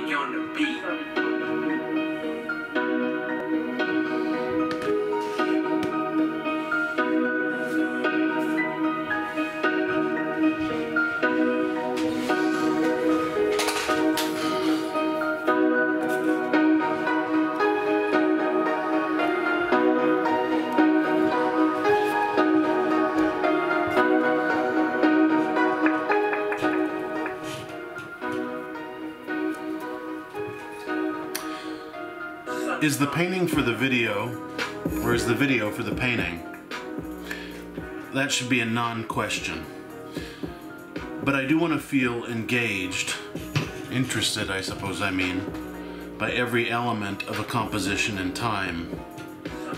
Sunny on the beat. Is the painting for the video, or is the video for the painting? That should be a non-question. But I do want to feel engaged, interested I suppose I mean, by every element of a composition in time.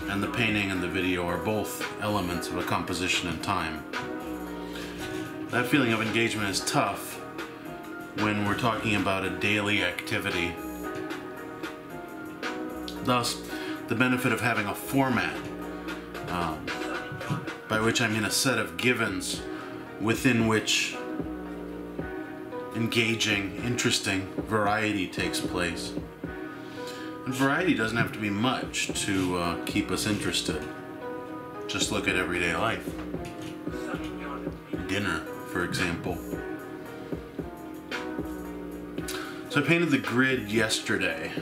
And the painting and the video are both elements of a composition in time. That feeling of engagement is tough when we're talking about a daily activity. Thus, the benefit of having a format, by which I mean a set of givens within which engaging, interesting variety takes place. And variety doesn't have to be much to keep us interested. Just look at everyday life. Dinner, for example. So I painted the grid yesterday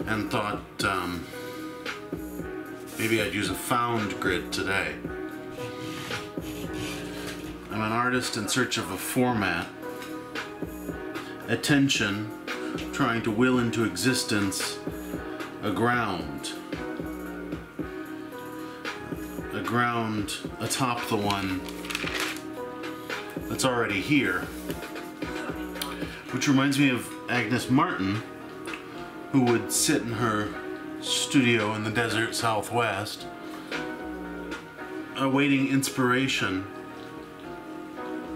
and thought maybe I'd use a found grid today. I'm an artist in search of a format, attention, trying to will into existence a ground atop the one that's already here. Which reminds me of Agnes Martin, who would sit in her studio in the desert Southwest, awaiting inspiration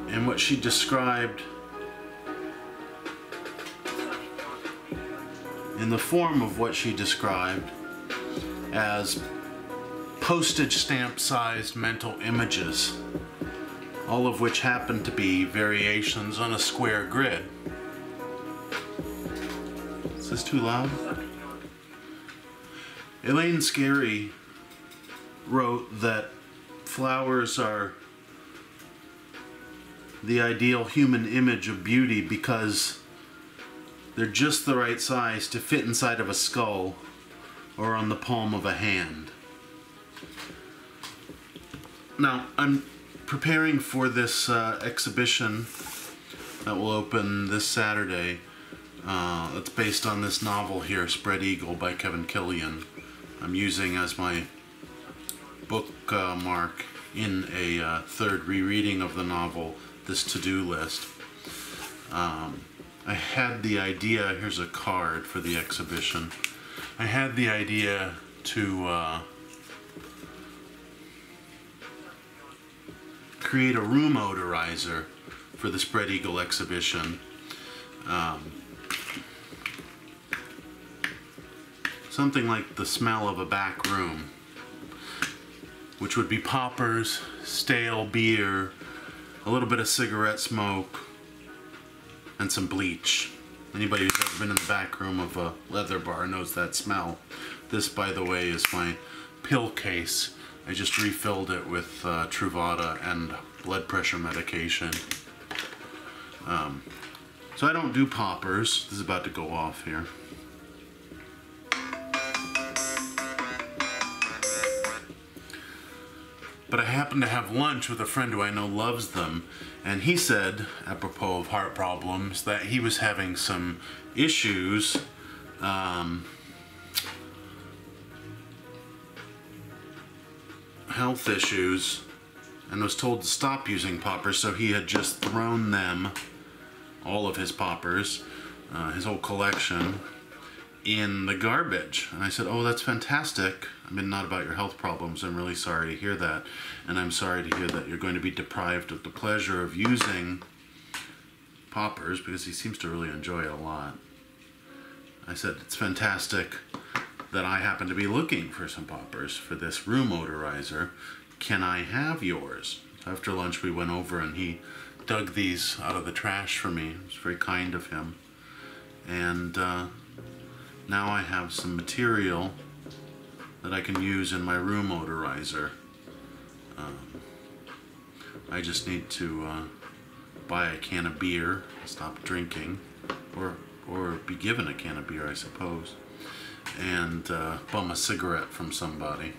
in what she described in the form of what she described as postage stamp sized mental images, all of which happen to be variations on a square grid. Is this too loud? Elaine Scarry wrote that flowers are the ideal human image of beauty because they're just the right size to fit inside of a skull or on the palm of a hand. Now, I'm preparing for this exhibition that will open this Saturday. It's based on this novel here, Spread Eagle by Kevin Killian. I'm using as my bookmark in a third rereading of the novel this to-do list. I had the idea, here's a card for the exhibition. I had the idea to create a room odorizer for the Spread Eagle exhibition. Something like the smell of a back room, which would be poppers, stale beer, a little bit of cigarette smoke, and some bleach. Anybody who's ever been in the back room of a leather bar knows that smell. This, by the way, is my pill case. I just refilled it with Truvada and blood pressure medication. So I don't do poppers. This is about to go off here. But I happened to have lunch with a friend who I know loves them, and he said, apropos of heart problems, that he was having some issues health issues, and was told to stop using poppers, so he had just thrown them, all of his poppers, his whole collection, in the garbage. And I said, oh, that's fantastic. I mean, not about your health problems. I'm really sorry to hear that. And I'm sorry to hear that you're going to be deprived of the pleasure of using poppers, because he seems to really enjoy it a lot. I said, it's fantastic that I happen to be looking for some poppers for this room odorizer. Can I have yours? After lunch we went over and he dug these out of the trash for me. It was very kind of him. And now I have some material that I can use in my room odorizer. I just need to buy a can of beer, stop drinking, or be given a can of beer, I suppose, and bum a cigarette from somebody.